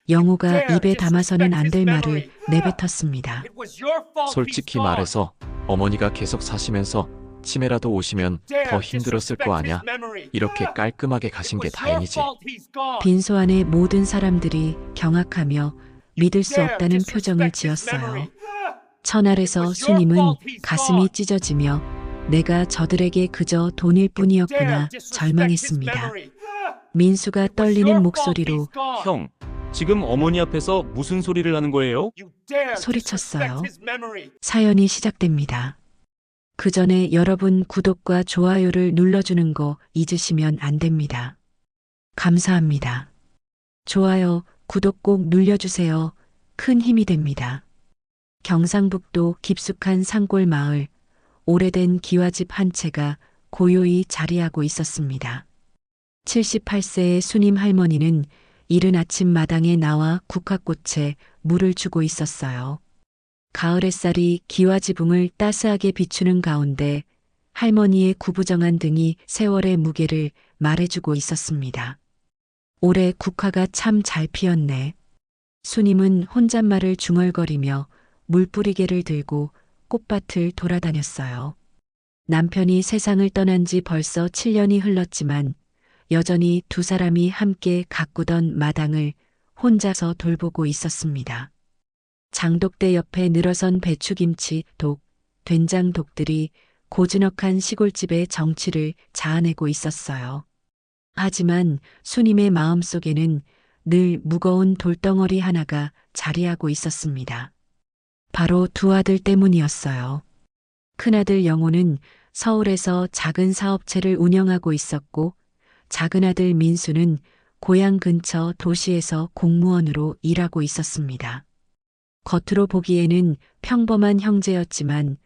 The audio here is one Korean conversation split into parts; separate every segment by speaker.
Speaker 1: 영호가 입에 담아서는 안 될 말을 내뱉었습니다.
Speaker 2: 솔직히 말해서 어머니가 계속 사시면서 치매라도 오시면 더 힘들었을 거 아냐. 이렇게 깔끔하게 가신 게 다행이지.
Speaker 1: 빈소 안의 모든 사람들이 경악하며 믿을 수 없다는 표정을 지었어요. 천알에서 수님은 가슴이 찢어지며 내가 저들에게 그저 돈일 뿐이었구나 절망했습니다. 민수가 떨리는 목소리로
Speaker 3: 형, 지금 어머니 앞에서 무슨 소리를 하는 거예요?
Speaker 1: 소리쳤어요. 사연이 시작됩니다. 그 전에 여러분 구독과 좋아요를 눌러주는 거 잊으시면 안 됩니다. 감사합니다. 좋아요, 구독 꼭 눌러주세요. 큰 힘이 됩니다. 경상북도 깊숙한 산골 마을, 오래된 기와집 한 채가 고요히 자리하고 있었습니다. 78세의 수님 할머니는 이른 아침 마당에 나와 국화꽃에 물을 주고 있었어요. 가을 햇살이 기와 지붕을 따스하게 비추는 가운데 할머니의 구부정한 등이 세월의 무게를 말해주고 있었습니다. 올해 국화가 참 잘 피었네. 수님은 혼잣말을 중얼거리며 물뿌리개를 들고 꽃밭을 돌아다녔어요. 남편이 세상을 떠난 지 벌써 7년이 흘렀지만 여전히 두 사람이 함께 가꾸던 마당을 혼자서 돌보고 있었습니다. 장독대 옆에 늘어선 배추김치, 독, 된장 독들이 고즈넉한 시골집의 정취를 자아내고 있었어요. 하지만 수님의 마음속에는 늘 무거운 돌덩어리 하나가 자리하고 있었습니다. 바로 두 아들 때문이었어요. 큰아들 영호는 서울에서 작은 사업체를 운영하고 있었고 작은 아들 민수는 고향 근처 도시에서 공무원으로 일하고 있었습니다. 겉으로 보기에는 평범한 형제였지만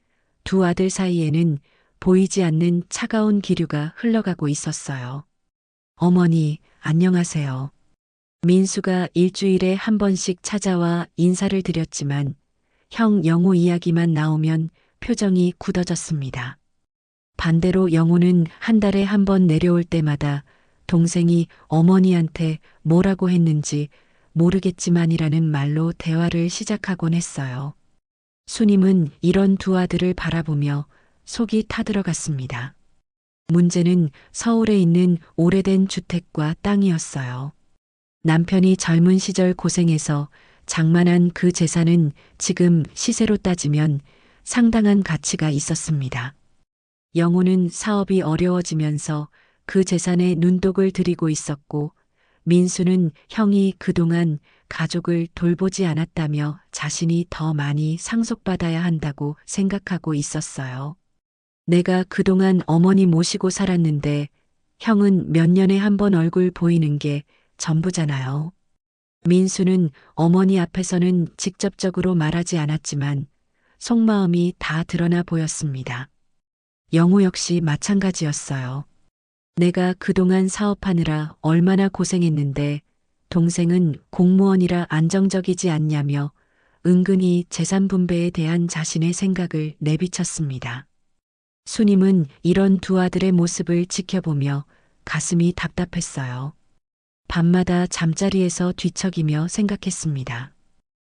Speaker 1: 두 아들 사이에는 보이지 않는 차가운 기류가 흘러가고 있었어요. 어머니, 안녕하세요. 민수가 일주일에 한 번씩 찾아와 인사를 드렸지만 형 영호 이야기만 나오면 표정이 굳어졌습니다. 반대로 영호는 한 달에 한 번 내려올 때마다 동생이 어머니한테 뭐라고 했는지 모르겠지만이라는 말로 대화를 시작하곤 했어요. 수님은 이런 두 아들을 바라보며 속이 타들어갔습니다. 문제는 서울에 있는 오래된 주택과 땅이었어요. 남편이 젊은 시절 고생해서 장만한 그 재산은 지금 시세로 따지면 상당한 가치가 있었습니다. 영호는 사업이 어려워지면서 그 재산에 눈독을 들이고 있었고 민수는 형이 그동안 가족을 돌보지 않았다며 자신이 더 많이 상속받아야 한다고 생각하고 있었어요. 내가 그동안 어머니 모시고 살았는데 형은 몇 년에 한 번 얼굴 보이는 게 전부잖아요. 민수는 어머니 앞에서는 직접적으로 말하지 않았지만 속마음이 다 드러나 보였습니다. 영호 역시 마찬가지였어요. 내가 그동안 사업하느라 얼마나 고생했는데 동생은 공무원이라 안정적이지 않냐며 은근히 재산 분배에 대한 자신의 생각을 내비쳤습니다. 수님은 이런 두 아들의 모습을 지켜보며 가슴이 답답했어요. 밤마다 잠자리에서 뒤척이며 생각했습니다.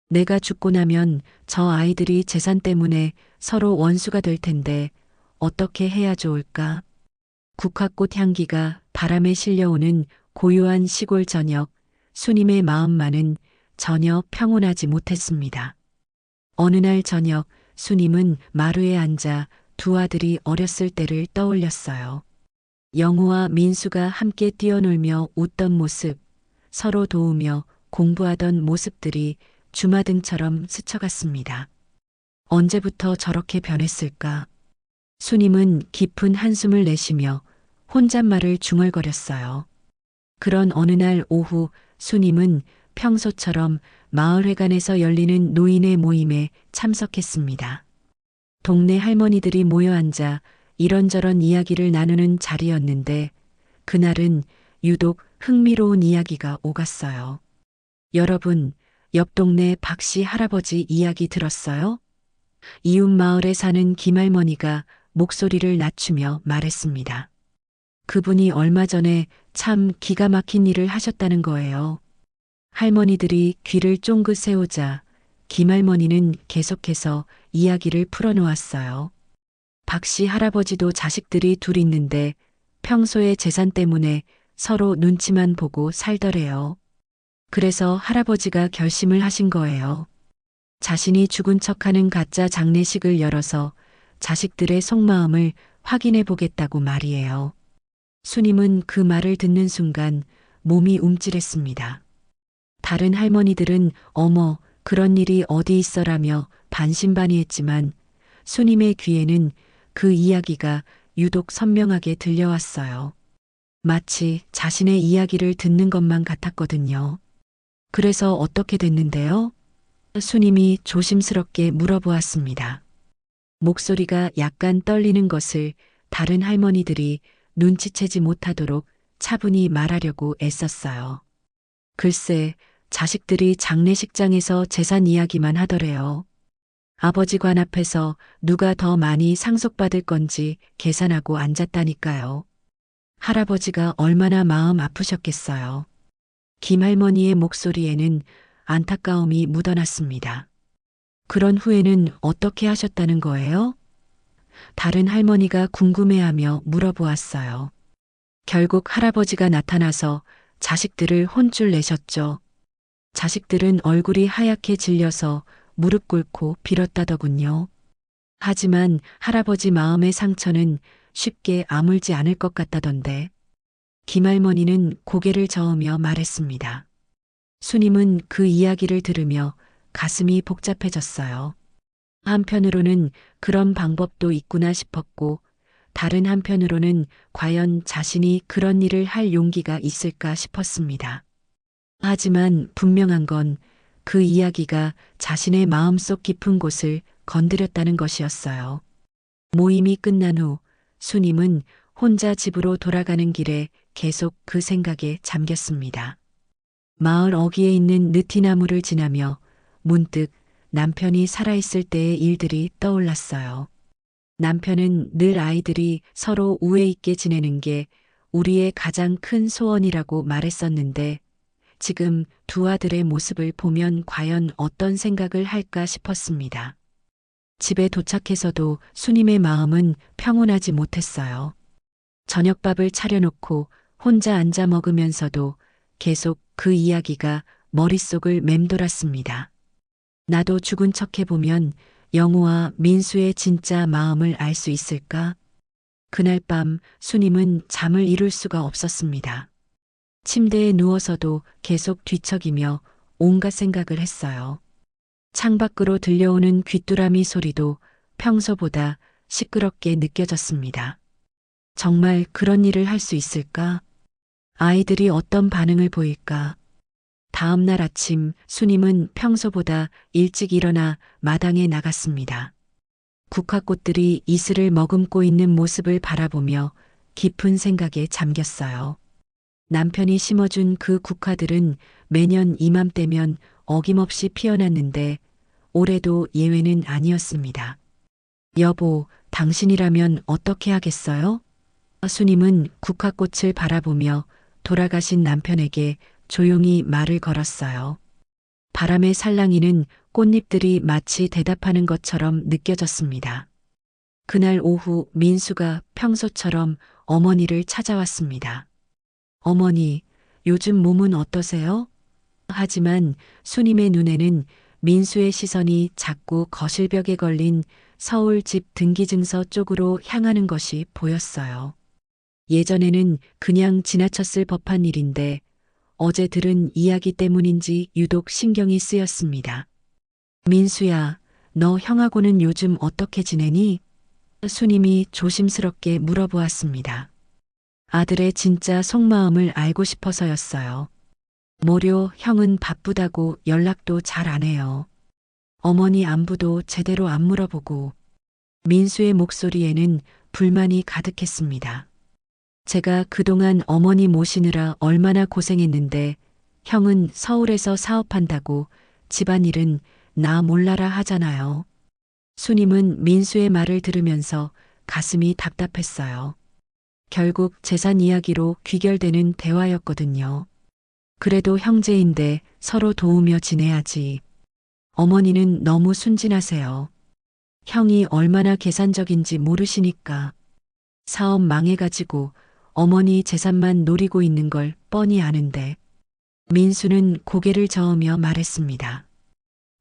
Speaker 1: 내가 죽고 나면 저 아이들이 재산 때문에 서로 원수가 될 텐데 어떻게 해야 좋을까? 국화꽃 향기가 바람에 실려오는 고요한 시골 저녁, 수님의 마음만은 전혀 평온하지 못했습니다. 어느 날 저녁 수님은 마루에 앉아 두 아들이 어렸을 때를 떠올렸어요. 영호와 민수가 함께 뛰어놀며 웃던 모습, 서로 도우며 공부하던 모습들이 주마등처럼 스쳐갔습니다. 언제부터 저렇게 변했을까? 수님은 깊은 한숨을 내쉬며 혼잣말을 중얼거렸어요. 그런 어느 날 오후 수님은 평소처럼 마을회관에서 열리는 노인의 모임에 참석했습니다. 동네 할머니들이 모여 앉아 이런저런 이야기를 나누는 자리였는데 그날은 유독 흥미로운 이야기가 오갔어요. 여러분, 옆 동네 박씨 할아버지 이야기 들었어요? 이웃 마을에 사는 김할머니가 목소리를 낮추며 말했습니다. 그분이 얼마 전에 참 기가 막힌 일을 하셨다는 거예요. 할머니들이 귀를 쫑긋 세우자 김할머니는 계속해서 이야기를 풀어놓았어요. 박씨 할아버지도 자식들이 둘 있는데 평소에 재산 때문에 서로 눈치만 보고 살더래요. 그래서 할아버지가 결심을 하신 거예요. 자신이 죽은 척하는 가짜 장례식을 열어서 자식들의 속마음을 확인해 보겠다고 말이에요. 수님은 그 말을 듣는 순간 몸이 움찔했습니다. 다른 할머니들은 어머, 그런 일이 어디 있어라며 반신반의했지만 수님의 귀에는 그 이야기가 유독 선명하게 들려왔어요. 마치 자신의 이야기를 듣는 것만 같았거든요. 그래서 어떻게 됐는데요? 수님이 조심스럽게 물어보았습니다. 목소리가 약간 떨리는 것을 다른 할머니들이 눈치채지 못하도록 차분히 말하려고 애썼어요. 글쎄, 자식들이 장례식장에서 재산 이야기만 하더래요. 아버지 관 앞에서 누가 더 많이 상속받을 건지 계산하고 앉았다니까요. 할아버지가 얼마나 마음 아프셨겠어요. 김할머니의 목소리에는 안타까움이 묻어났습니다. 그런 후에는 어떻게 하셨다는 거예요? 다른 할머니가 궁금해하며 물어보았어요. 결국 할아버지가 나타나서 자식들을 혼쭐 내셨죠. 자식들은 얼굴이 하얗게 질려서 무릎 꿇고 빌었다더군요. 하지만 할아버지 마음의 상처는 쉽게 아물지 않을 것 같다던데. 김할머니는 고개를 저으며 말했습니다. 수님은 그 이야기를 들으며 가슴이 복잡해졌어요. 한편으로는 그런 방법도 있구나 싶었고, 다른 한편으로는 과연 자신이 그런 일을 할 용기가 있을까 싶었습니다. 하지만 분명한 건 그 이야기가 자신의 마음속 깊은 곳을 건드렸다는 것이었어요. 모임이 끝난 후 수님은 혼자 집으로 돌아가는 길에 계속 그 생각에 잠겼습니다. 마을 어귀에 있는 느티나무를 지나며 문득 남편이 살아있을 때의 일들이 떠올랐어요. 남편은 늘 아이들이 서로 우애 있게 지내는 게 우리의 가장 큰 소원이라고 말했었는데 지금 두 아들의 모습을 보면 과연 어떤 생각을 할까 싶었습니다. 집에 도착해서도 수님의 마음은 평온하지 못했어요. 저녁밥을 차려놓고 혼자 앉아 먹으면서도 계속 그 이야기가 머릿속을 맴돌았습니다. 나도 죽은 척 해보면 영우와 민수의 진짜 마음을 알 수 있을까? 그날 밤 수님은 잠을 이룰 수가 없었습니다. 침대에 누워서도 계속 뒤척이며 온갖 생각을 했어요. 창밖으로 들려오는 귀뚜라미 소리도 평소보다 시끄럽게 느껴졌습니다. 정말 그런 일을 할 수 있을까? 아이들이 어떤 반응을 보일까? 다음 날 아침 수님은 평소보다 일찍 일어나 마당에 나갔습니다. 국화꽃들이 이슬을 머금고 있는 모습을 바라보며 깊은 생각에 잠겼어요. 남편이 심어준 그 국화들은 매년 이맘때면 어김없이 피어났는데 올해도 예외는 아니었습니다. 여보, 당신이라면 어떻게 하겠어요? 수님은 국화꽃을 바라보며 돌아가신 남편에게 조용히 말을 걸었어요. 바람에 살랑이는 꽃잎들이 마치 대답하는 것처럼 느껴졌습니다. 그날 오후 민수가 평소처럼 어머니를 찾아왔습니다. 어머니, 요즘 몸은 어떠세요? 하지만 수님의 눈에는 민수의 시선이 자꾸 거실벽에 걸린 서울 집 등기증서 쪽으로 향하는 것이 보였어요. 예전에는 그냥 지나쳤을 법한 일인데 어제 들은 이야기 때문인지 유독 신경이 쓰였습니다. 민수야, 너 형하고는 요즘 어떻게 지내니? 수님이 조심스럽게 물어보았습니다. 아들의 진짜 속마음을 알고 싶어서였어요. 모료 형은 바쁘다고 연락도 잘 안 해요. 어머니 안부도 제대로 안 물어보고. 민수의 목소리에는 불만이 가득했습니다. 제가 그동안 어머니 모시느라 얼마나 고생했는데 형은 서울에서 사업한다고 집안일은 나 몰라라 하잖아요. 수님은 민수의 말을 들으면서 가슴이 답답했어요. 결국 재산 이야기로 귀결되는 대화였거든요. 그래도 형제인데 서로 도우며 지내야지. 어머니는 너무 순진하세요. 형이 얼마나 계산적인지 모르시니까. 사업 망해가지고 어머니 재산만 노리고 있는 걸 뻔히 아는데. 민수는 고개를 저으며 말했습니다.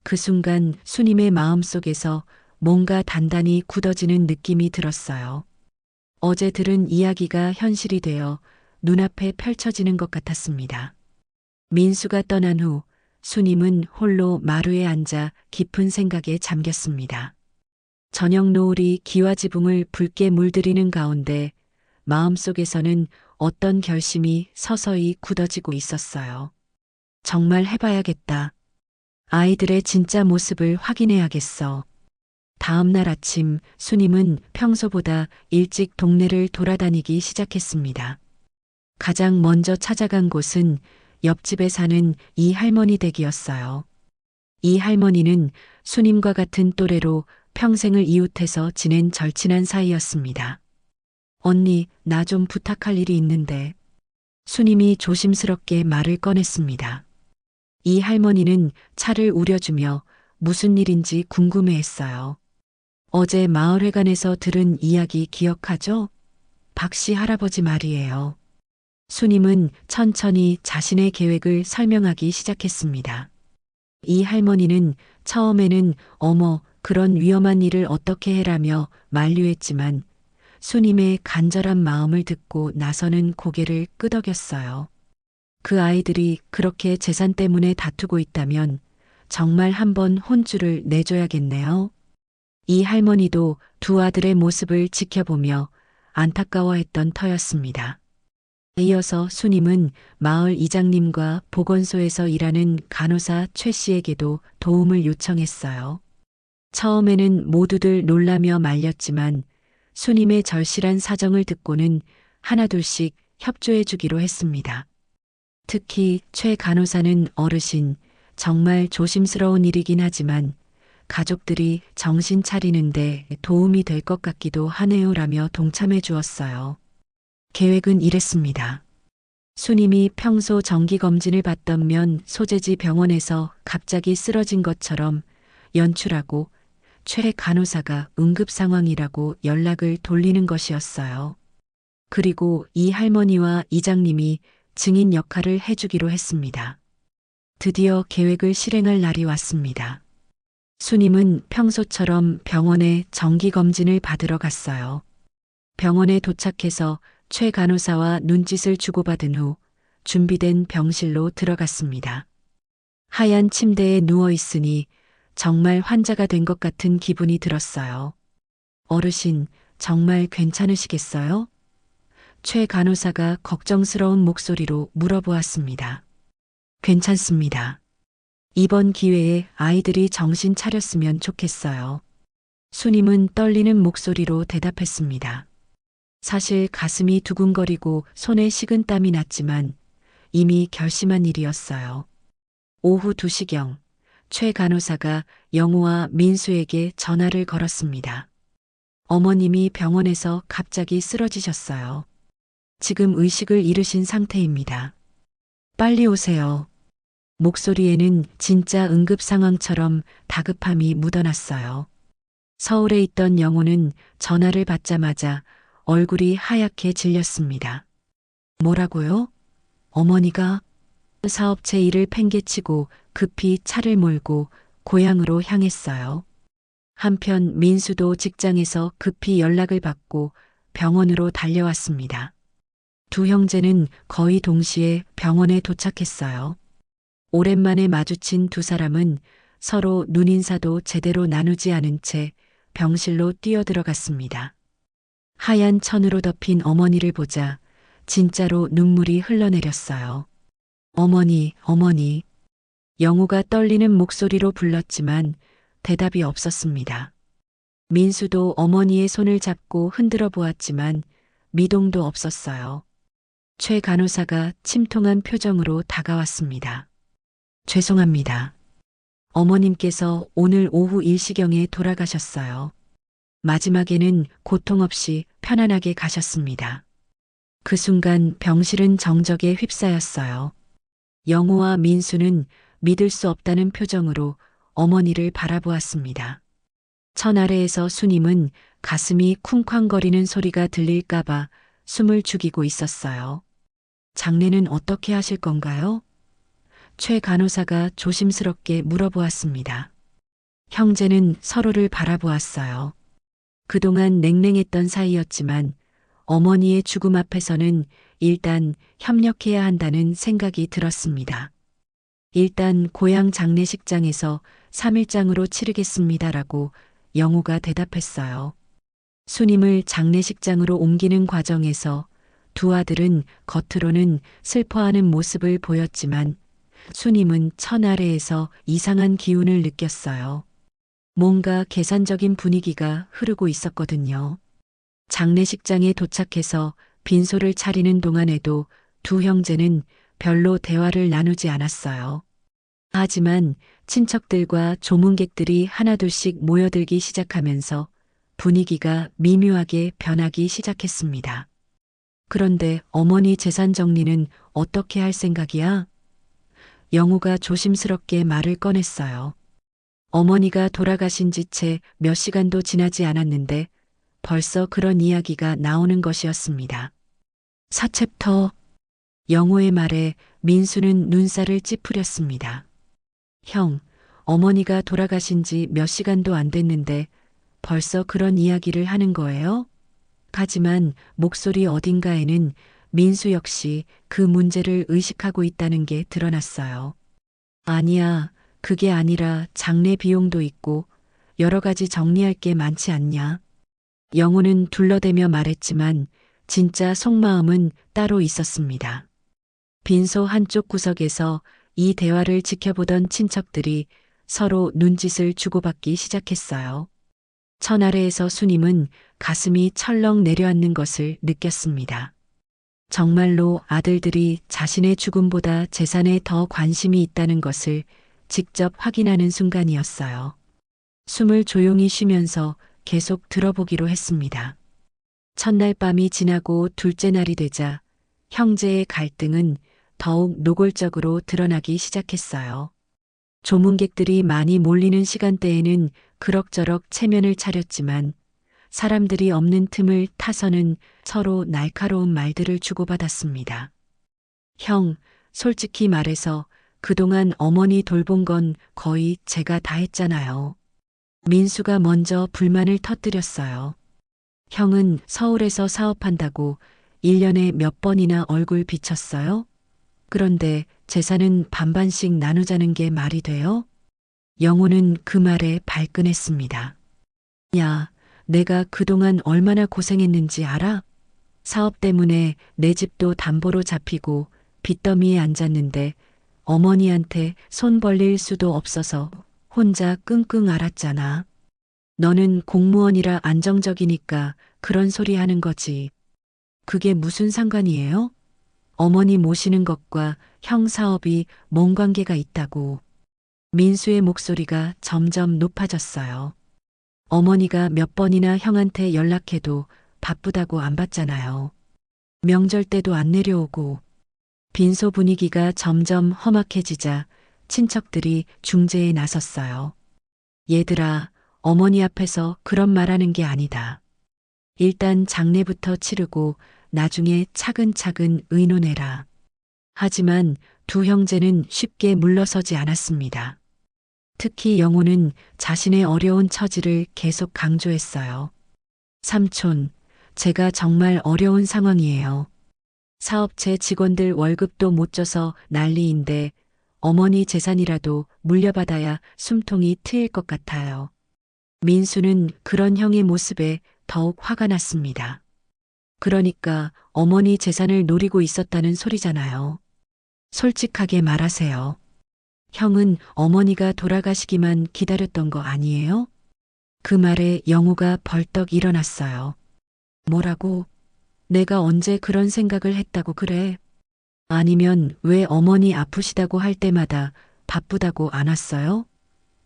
Speaker 1: 그 순간 수님의 마음속에서 뭔가 단단히 굳어지는 느낌이 들었어요. 어제 들은 이야기가 현실이 되어 눈앞에 펼쳐지는 것 같았습니다. 민수가 떠난 후 수님은 홀로 마루에 앉아 깊은 생각에 잠겼습니다. 저녁 노을이 기와지붕을 붉게 물들이는 가운데 마음속에서는 어떤 결심이 서서히 굳어지고 있었어요. 정말 해봐야겠다. 아이들의 진짜 모습을 확인해야겠어. 다음 날 아침 수님은 평소보다 일찍 동네를 돌아다니기 시작했습니다. 가장 먼저 찾아간 곳은 옆집에 사는 이 할머니 댁이었어요. 이 할머니는 수님과 같은 또래로 평생을 이웃해서 지낸 절친한 사이였습니다. 언니, 나 좀 부탁할 일이 있는데. 수님이 조심스럽게 말을 꺼냈습니다. 이 할머니는 차를 우려주며 무슨 일인지 궁금해했어요. 어제 마을회관에서 들은 이야기 기억하죠? 박씨 할아버지 말이에요. 수님은 천천히 자신의 계획을 설명하기 시작했습니다. 이 할머니는 처음에는 어머, 그런 위험한 일을 어떻게 해라며 만류했지만 수님의 간절한 마음을 듣고 나서는 고개를 끄덕였어요. 그 아이들이 그렇게 재산 때문에 다투고 있다면 정말 한번 혼쭐을 내줘야겠네요. 이 할머니도 두 아들의 모습을 지켜보며 안타까워했던 터였습니다. 이어서 수님은 마을 이장님과 보건소에서 일하는 간호사 최 씨에게도 도움을 요청했어요. 처음에는 모두들 놀라며 말렸지만 수님의 절실한 사정을 듣고는 하나둘씩 협조해 주기로 했습니다. 특히 최 간호사는 어르신, 정말 조심스러운 일이긴 하지만 가족들이 정신 차리는데 도움이 될 것 같기도 하네요라며 동참해 주었어요. 계획은 이랬습니다. 수님이 평소 정기검진을 받던 소재지 병원에서 갑자기 쓰러진 것처럼 연출하고 최 간호사가 응급 상황이라고 연락을 돌리는 것이었어요. 그리고 이 할머니와 이장님이 증인 역할을 해주기로 했습니다. 드디어 계획을 실행할 날이 왔습니다. 수님은 평소처럼 병원에 정기검진을 받으러 갔어요. 병원에 도착해서 최 간호사와 눈짓을 주고받은 후 준비된 병실로 들어갔습니다. 하얀 침대에 누워 있으니 정말 환자가 된 것 같은 기분이 들었어요. 어르신, 정말 괜찮으시겠어요? 최 간호사가 걱정스러운 목소리로 물어보았습니다. 괜찮습니다. 이번 기회에 아이들이 정신 차렸으면 좋겠어요. 수님은 떨리는 목소리로 대답했습니다. 사실 가슴이 두근거리고 손에 식은땀이 났지만 이미 결심한 일이었어요. 오후 2시경 최 간호사가 영우와 민수에게 전화를 걸었습니다. 어머님이 병원에서 갑자기 쓰러지셨어요. 지금 의식을 잃으신 상태입니다. 빨리 오세요. 목소리에는 진짜 응급 상황처럼 다급함이 묻어났어요. 서울에 있던 영호는 전화를 받자마자 얼굴이 하얗게 질렸습니다. 뭐라고요? 어머니가? 사업체 일을 팽개치고 급히 차를 몰고 고향으로 향했어요. 한편 민수도 직장에서 급히 연락을 받고 병원으로 달려왔습니다. 두 형제는 거의 동시에 병원에 도착했어요. 오랜만에 마주친 두 사람은 서로 눈인사도 제대로 나누지 않은 채 병실로 뛰어들어갔습니다. 하얀 천으로 덮인 어머니를 보자 진짜로 눈물이 흘러내렸어요. 어머니, 어머니. 영우가 떨리는 목소리로 불렀지만 대답이 없었습니다. 민수도 어머니의 손을 잡고 흔들어 보았지만 미동도 없었어요. 최 간호사가 침통한 표정으로 다가왔습니다. 죄송합니다. 어머님께서 오늘 오후 1시경에 돌아가셨어요. 마지막에는 고통 없이 편안하게 가셨습니다. 그 순간 병실은 정적에 휩싸였어요. 영호와 민수는 믿을 수 없다는 표정으로 어머니를 바라보았습니다. 천 아래에서 수님은 가슴이 쿵쾅거리는 소리가 들릴까봐 숨을 죽이고 있었어요. 장례는 어떻게 하실 건가요? 최 간호사가 조심스럽게 물어보았습니다. 형제는 서로를 바라보았어요. 그동안 냉랭했던 사이였지만 어머니의 죽음 앞에서는 일단 협력해야 한다는 생각이 들었습니다. 일단 고향 장례식장에서 3일장으로 치르겠습니다라고 영호가 대답했어요. 수님을 장례식장으로 옮기는 과정에서 두 아들은 겉으로는 슬퍼하는 모습을 보였지만 수님은 천 아래에서 이상한 기운을 느꼈어요. 뭔가 계산적인 분위기가 흐르고 있었거든요. 장례식장에 도착해서 빈소를 차리는 동안에도 두 형제는 별로 대화를 나누지 않았어요. 하지만 친척들과 조문객들이 하나둘씩 모여들기 시작하면서 분위기가 미묘하게 변하기 시작했습니다. 그런데 어머니 재산 정리는 어떻게 할 생각이야? 영호가 조심스럽게 말을 꺼냈어요. 어머니가 돌아가신 지 채 몇 시간도 지나지 않았는데 벌써 그런 이야기가 나오는 것이었습니다. 4챕터. 영호의 말에 민수는 눈살을 찌푸렸습니다. 형, 어머니가 돌아가신 지 몇 시간도 안 됐는데 벌써 그런 이야기를 하는 거예요? 하지만 목소리 어딘가에는 민수 역시 그 문제를 의식하고 있다는 게 드러났어요. 아니야, 그게 아니라 장례 비용도 있고 여러 가지 정리할 게 많지 않냐. 영호는 둘러대며 말했지만 진짜 속마음은 따로 있었습니다. 빈소 한쪽 구석에서 이 대화를 지켜보던 친척들이 서로 눈짓을 주고받기 시작했어요. 천 아래에서 수님은 가슴이 철렁 내려앉는 것을 느꼈습니다. 정말로 아들들이 자신의 죽음보다 재산에 더 관심이 있다는 것을 직접 확인하는 순간이었어요. 숨을 조용히 쉬면서 계속 들어보기로 했습니다. 첫날 밤이 지나고 둘째 날이 되자 형제의 갈등은 더욱 노골적으로 드러나기 시작했어요. 조문객들이 많이 몰리는 시간대에는 그럭저럭 체면을 차렸지만 사람들이 없는 틈을 타서는 서로 날카로운 말들을 주고받았습니다. 형, 솔직히 말해서 그동안 어머니 돌본 건 거의 제가 다 했잖아요. 민수가 먼저 불만을 터뜨렸어요. 형은 서울에서 사업한다고 1년에 몇 번이나 얼굴 비쳤어요? 그런데 재산은 반반씩 나누자는 게 말이 돼요? 영호는 그 말에 발끈했습니다. 야, 내가 그동안 얼마나 고생했는지 알아? 사업 때문에 내 집도 담보로 잡히고 빚더미에 앉았는데 어머니한테 손 벌릴 수도 없어서 혼자 끙끙 앓았잖아. 너는 공무원이라 안정적이니까 그런 소리 하는 거지. 그게 무슨 상관이에요? 어머니 모시는 것과 형 사업이 뭔 관계가 있다고. 민수의 목소리가 점점 높아졌어요. 어머니가 몇 번이나 형한테 연락해도 바쁘다고 안 받잖아요. 명절 때도 안 내려오고. 빈소 분위기가 점점 험악해지자 친척들이 중재에 나섰어요. 얘들아, 어머니 앞에서 그런 말하는 게 아니다. 일단 장례부터 치르고 나중에 차근차근 의논해라. 하지만 두 형제는 쉽게 물러서지 않았습니다. 특히 영호는 자신의 어려운 처지를 계속 강조했어요. 삼촌, 제가 정말 어려운 상황이에요. 사업체 직원들 월급도 못 줘서 난리인데 어머니 재산이라도 물려받아야 숨통이 트일 것 같아요. 민수는 그런 형의 모습에 더욱 화가 났습니다. 그러니까 어머니 재산을 노리고 있었다는 소리잖아요. 솔직하게 말하세요. 형은 어머니가 돌아가시기만 기다렸던 거 아니에요? 그 말에 영호가 벌떡 일어났어요. 뭐라고? 내가 언제 그런 생각을 했다고 그래? 아니면 왜 어머니 아프시다고 할 때마다 바쁘다고 안 왔어요?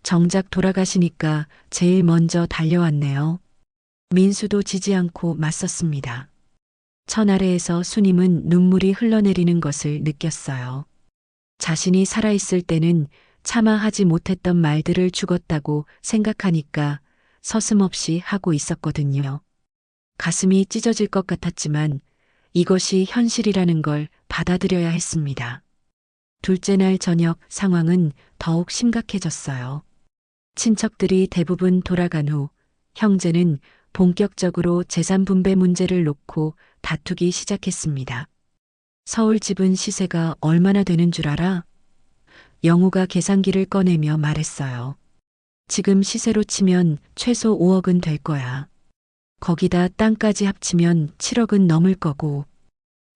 Speaker 1: 정작 돌아가시니까 제일 먼저 달려왔네요. 민수도 지지 않고 맞섰습니다. 천 아래에서 수님은 눈물이 흘러내리는 것을 느꼈어요. 자신이 살아있을 때는 차마 하지 못했던 말들을 죽었다고 생각하니까 서슴없이 하고 있었거든요. 가슴이 찢어질 것 같았지만 이것이 현실이라는 걸 받아들여야 했습니다. 둘째 날 저녁 상황은 더욱 심각해졌어요. 친척들이 대부분 돌아간 후 형제는 본격적으로 재산 분배 문제를 놓고 다투기 시작했습니다. 서울 집은 시세가 얼마나 되는 줄 알아? 영우가 계산기를 꺼내며 말했어요. 지금 시세로 치면 최소 5억은 될 거야. 거기다 땅까지 합치면 7억은 넘을 거고.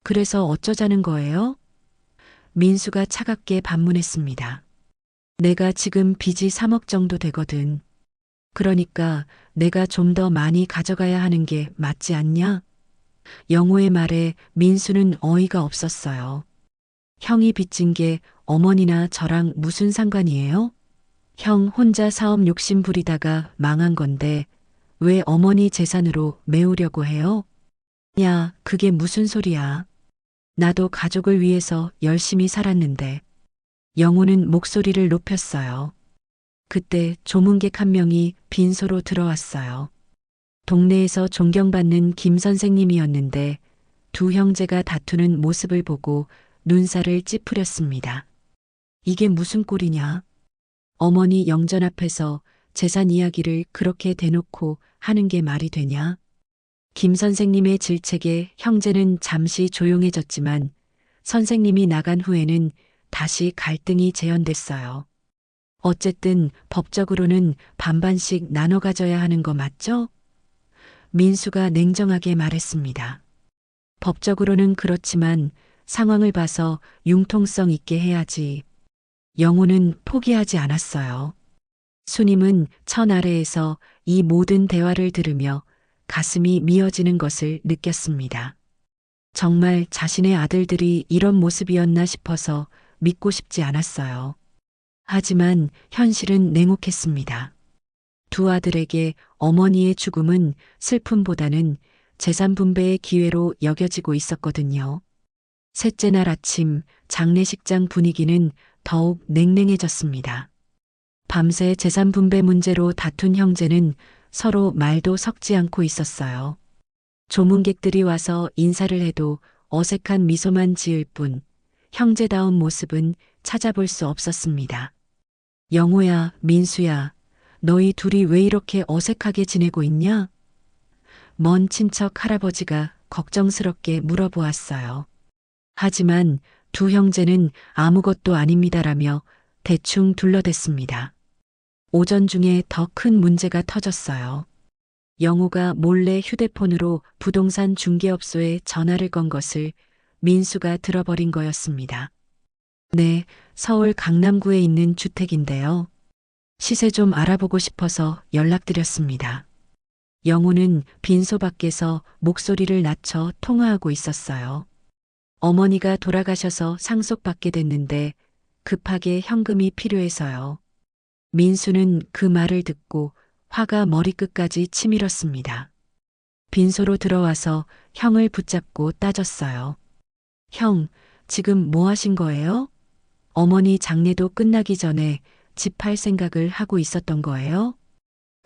Speaker 1: 그래서 어쩌자는 거예요? 민수가 차갑게 반문했습니다. 내가 지금 빚이 3억 정도 되거든. 그러니까 내가 좀 더 많이 가져가야 하는 게 맞지 않냐? 영호의 말에 민수는 어이가 없었어요. 형이 빚진 게 어머니나 저랑 무슨 상관이에요? 형 혼자 사업 욕심 부리다가 망한 건데 왜 어머니 재산으로 메우려고 해요? 야, 그게 무슨 소리야. 나도 가족을 위해서 열심히 살았는데. 영호는 목소리를 높였어요. 그때 조문객 한 명이 빈소로 들어왔어요. 동네에서 존경받는 김 선생님이었는데 두 형제가 다투는 모습을 보고 눈살을 찌푸렸습니다. 이게 무슨 꼴이냐? 어머니 영전 앞에서 재산 이야기를 그렇게 대놓고 하는 게 말이 되냐? 김 선생님의 질책에 형제는 잠시 조용해졌지만 선생님이 나간 후에는 다시 갈등이 재현됐어요. 어쨌든 법적으로는 반반씩 나눠 가져야 하는 거 맞죠? 민수가 냉정하게 말했습니다. 법적으로는 그렇지만 상황을 봐서 융통성 있게 해야지. 영호는 포기하지 않았어요. 수님은 천 아래에서 이 모든 대화를 들으며 가슴이 미어지는 것을 느꼈습니다. 정말 자신의 아들들이 이런 모습이었나 싶어서 믿고 싶지 않았어요. 하지만 현실은 냉혹했습니다. 두 아들에게 어머니의 죽음은 슬픔보다는 재산 분배의 기회로 여겨지고 있었거든요. 셋째 날 아침 장례식장 분위기는 더욱 냉랭해졌습니다. 밤새 재산 분배 문제로 다툰 형제는 서로 말도 섞지 않고 있었어요. 조문객들이 와서 인사를 해도 어색한 미소만 지을 뿐 형제다운 모습은 찾아볼 수 없었습니다. 영호야, 민수야, 너희 둘이 왜 이렇게 어색하게 지내고 있냐? 먼 친척 할아버지가 걱정스럽게 물어보았어요. 하지만 두 형제는 아무것도 아닙니다라며 대충 둘러댔습니다. 오전 중에 더 큰 문제가 터졌어요. 영호가 몰래 휴대폰으로 부동산 중개업소에 전화를 건 것을 민수가 들어버린 거였습니다. 네, 서울 강남구에 있는 주택인데요. 시세 좀 알아보고 싶어서 연락드렸습니다. 영호는 빈소 밖에서 목소리를 낮춰 통화하고 있었어요. 어머니가 돌아가셔서 상속받게 됐는데 급하게 현금이 필요해서요. 민수는 그 말을 듣고 화가 머리끝까지 치밀었습니다. 빈소로 들어와서 형을 붙잡고 따졌어요. 형, 지금 뭐 하신 거예요? 어머니 장례도 끝나기 전에 집 팔 생각을 하고 있었던 거예요?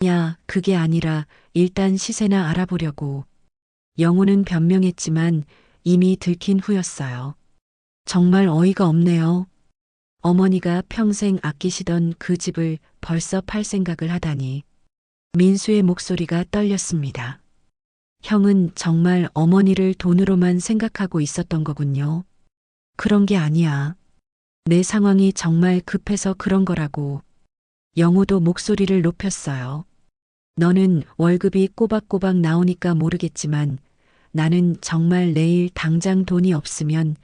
Speaker 1: 야, 그게 아니라 일단 시세나 알아보려고. 영호는 변명했지만 이미 들킨 후였어요. 정말 어이가 없네요. 어머니가 평생 아끼시던 그 집을 벌써 팔 생각을 하다니. 민수의 목소리가 떨렸습니다. 형은 정말 어머니를 돈으로만 생각하고 있었던 거군요. 그런 게 아니야. 내 상황이 정말 급해서 그런 거라고. 영호도 목소리를 높였어요. 너는 월급이 꼬박꼬박 나오니까 모르겠지만 나는 정말 내일 당장 돈이 없으면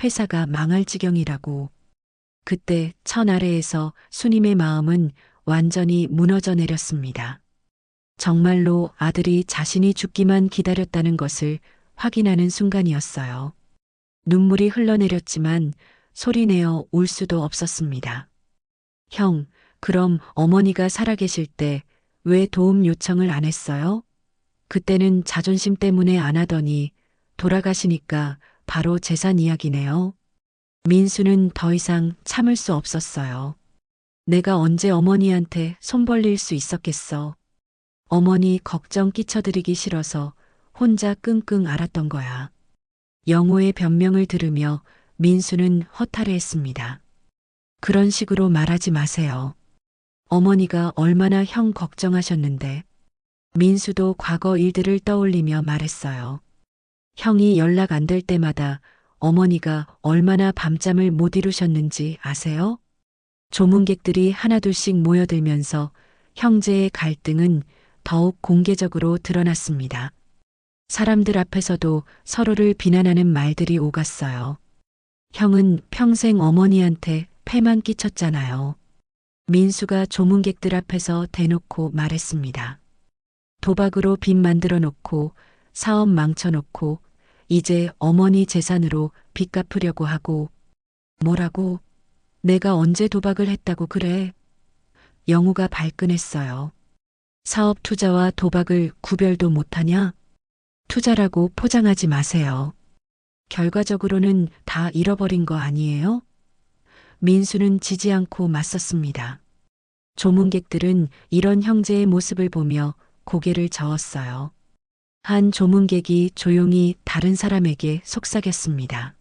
Speaker 1: 회사가 망할 지경이라고. 그때 천 아래에서 수님의 마음은 완전히 무너져 내렸습니다. 정말로 아들이 자신이 죽기만 기다렸다는 것을 확인하는 순간이었어요. 눈물이 흘러내렸지만 소리내어 울 수도 없었습니다. 형, 그럼 어머니가 살아계실 때 왜 도움 요청을 안 했어요? 그때는 자존심 때문에 안 하더니 돌아가시니까 바로 재산 이야기네요. 민수는 더 이상 참을 수 없었어요. 내가 언제 어머니한테 손 벌릴 수 있었겠어. 어머니 걱정 끼쳐드리기 싫어서 혼자 끙끙 앓았던 거야. 영호의 변명을 들으며 민수는 허탈해했습니다. 그런 식으로 말하지 마세요. 어머니가 얼마나 형 걱정하셨는데. 민수도 과거 일들을 떠올리며 말했어요. 형이 연락 안 될 때마다 어머니가 얼마나 밤잠을 못 이루셨는지 아세요? 조문객들이 하나둘씩 모여들면서 형제의 갈등은 더욱 공개적으로 드러났습니다. 사람들 앞에서도 서로를 비난하는 말들이 오갔어요. 형은 평생 어머니한테 폐만 끼쳤잖아요. 민수가 조문객들 앞에서 대놓고 말했습니다. 도박으로 빚 만들어 놓고 사업 망쳐놓고 이제 어머니 재산으로 빚 갚으려고 하고. 뭐라고? 내가 언제 도박을 했다고 그래? 영우가 발끈했어요. 사업 투자와 도박을 구별도 못하냐? 투자라고 포장하지 마세요. 결과적으로는 다 잃어버린 거 아니에요? 민수는 지지 않고 맞섰습니다. 조문객들은 이런 형제의 모습을 보며 고개를 저었어요. 한 조문객이 조용히 다른 사람에게 속삭였습니다.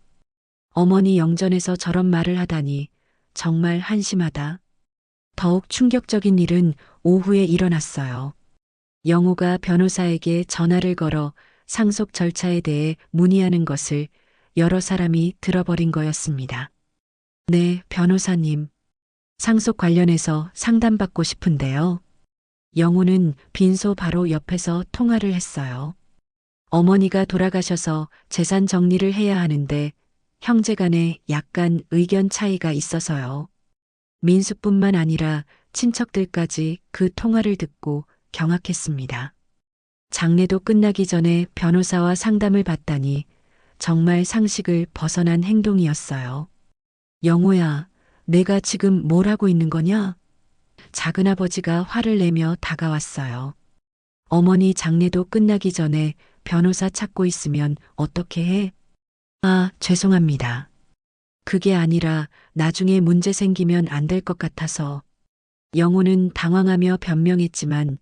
Speaker 1: 어머니 영전에서 저런 말을 하다니 정말 한심하다. 더욱 충격적인 일은 오후에 일어났어요. 영호가 변호사에게 전화를 걸어 상속 절차에 대해 문의하는 것을 여러 사람이 들어버린 거였습니다. 네, 변호사님. 상속 관련해서 상담받고 싶은데요. 영호는 빈소 바로 옆에서 통화를 했어요. 어머니가 돌아가셔서 재산 정리를 해야 하는데 형제간에 약간 의견 차이가 있어서요. 민수뿐만 아니라 친척들까지 그 통화를 듣고 경악했습니다. 장례도 끝나기 전에 변호사와 상담을 받다니 정말 상식을 벗어난 행동이었어요. 영호야, 내가 지금 뭘 하고 있는 거냐? 작은아버지가 화를 내며 다가왔어요. 어머니 장례도 끝나기 전에 변호사 찾고 있으면 어떻게 해? 아, 죄송합니다. 그게 아니라 나중에 문제 생기면 안 될 것 같아서. 영호는 당황하며 변명했지만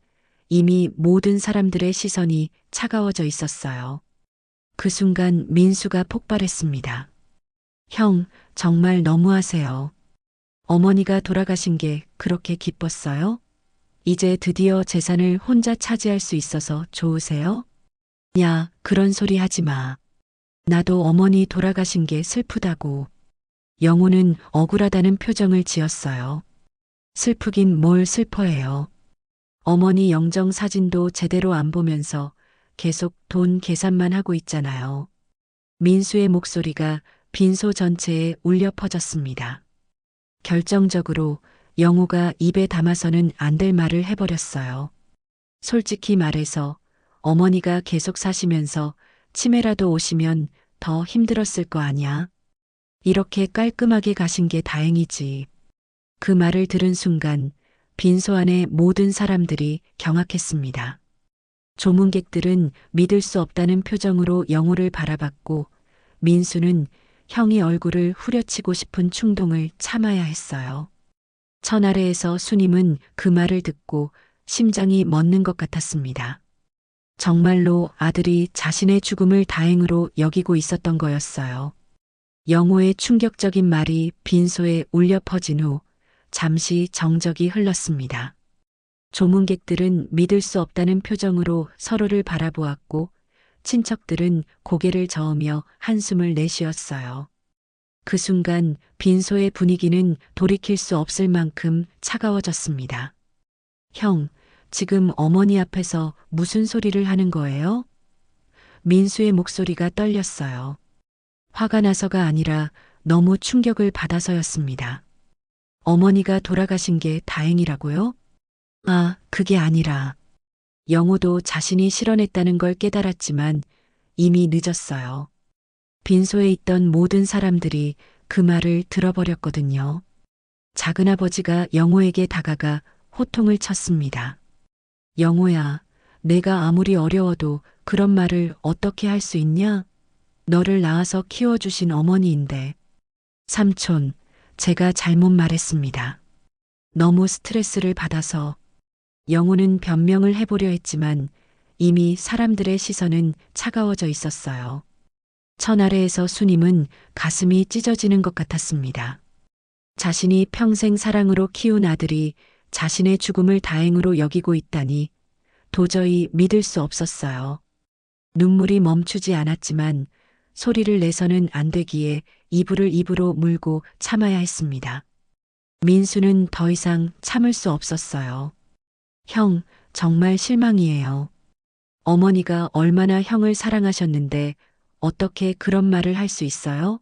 Speaker 1: 이미 모든 사람들의 시선이 차가워져 있었어요. 그 순간 민수가 폭발했습니다. 형, 정말 너무하세요. 어머니가 돌아가신 게 그렇게 기뻤어요? 이제 드디어 재산을 혼자 차지할 수 있어서 좋으세요? 야, 그런 소리 하지 마. 나도 어머니 돌아가신 게 슬프다고. 영호는 억울하다는 표정을 지었어요. 슬프긴 뭘 슬퍼해요. 어머니 영정 사진도 제대로 안 보면서 계속 돈 계산만 하고 있잖아요. 민수의 목소리가 빈소 전체에 울려 퍼졌습니다. 결정적으로 영호가 입에 담아서는 안 될 말을 해버렸어요. 솔직히 말해서 어머니가 계속 사시면서 치매라도 오시면 더 힘들었을 거 아냐. 이렇게 깔끔하게 가신 게 다행이지. 그 말을 들은 순간 빈소 안의 모든 사람들이 경악했습니다. 조문객들은 믿을 수 없다는 표정으로 영호를 바라봤고 민수는 형의 얼굴을 후려치고 싶은 충동을 참아야 했어요. 천아래에서 수님은 그 말을 듣고 심장이 멎는 것 같았습니다. 정말로 아들이 자신의 죽음을 다행으로 여기고 있었던 거였어요. 영호의 충격적인 말이 빈소에 울려 퍼진 후 잠시 정적이 흘렀습니다. 조문객들은 믿을 수 없다는 표정으로 서로를 바라보았고 친척들은 고개를 저으며 한숨을 내쉬었어요. 그 순간 빈소의 분위기는 돌이킬 수 없을 만큼 차가워졌습니다. 형, 지금 어머니 앞에서 무슨 소리를 하는 거예요? 민수의 목소리가 떨렸어요. 화가 나서가 아니라 너무 충격을 받아서였습니다. 어머니가 돌아가신 게 다행이라고요? 아, 그게 아니라. 영호도 자신이 실언했다는 걸 깨달았지만 이미 늦었어요. 빈소에 있던 모든 사람들이 그 말을 들어버렸거든요. 작은아버지가 영호에게 다가가 호통을 쳤습니다. 영호야, 내가 아무리 어려워도 그런 말을 어떻게 할 수 있냐? 너를 낳아서 키워주신 어머니인데. 삼촌, 제가 잘못 말했습니다. 너무 스트레스를 받아서. 영호는 변명을 해보려 했지만 이미 사람들의 시선은 차가워져 있었어요. 천아래에서 수님은 가슴이 찢어지는 것 같았습니다. 자신이 평생 사랑으로 키운 아들이 자신의 죽음을 다행으로 여기고 있다니 도저히 믿을 수 없었어요. 눈물이 멈추지 않았지만 소리를 내서는 안 되기에 이불을 입으로 물고 참아야 했습니다. 민수는 더 이상 참을 수 없었어요. 형, 정말 실망이에요. 어머니가 얼마나 형을 사랑하셨는데 어떻게 그런 말을 할 수 있어요?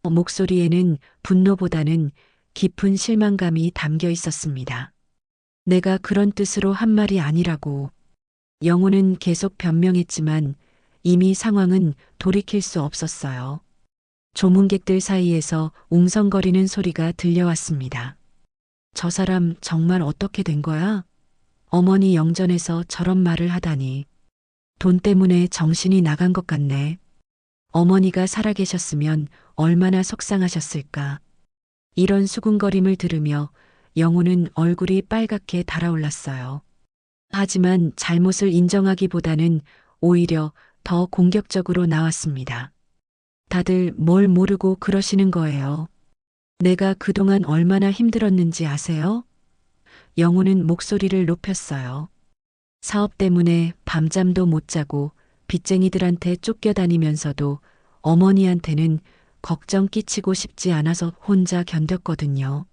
Speaker 1: 목소리에는 분노보다는 깊은 실망감이 담겨 있었습니다. 내가 그런 뜻으로 한 말이 아니라고. 영호는 계속 변명했지만 이미 상황은 돌이킬 수 없었어요. 조문객들 사이에서 웅성거리는 소리가 들려왔습니다. 저 사람 정말 어떻게 된 거야? 어머니 영전에서 저런 말을 하다니. 돈 때문에 정신이 나간 것 같네. 어머니가 살아계셨으면 얼마나 속상하셨을까. 이런 수군거림을 들으며 영호는 얼굴이 빨갛게 달아올랐어요. 하지만 잘못을 인정하기보다는 오히려 더 공격적으로 나왔습니다. 다들 뭘 모르고 그러시는 거예요. 내가 그동안 얼마나 힘들었는지 아세요? 영호는 목소리를 높였어요. 사업 때문에 밤잠도 못 자고 빚쟁이들한테 쫓겨다니면서도 어머니한테는 걱정 끼치고 싶지 않아서 혼자 견뎠거든요.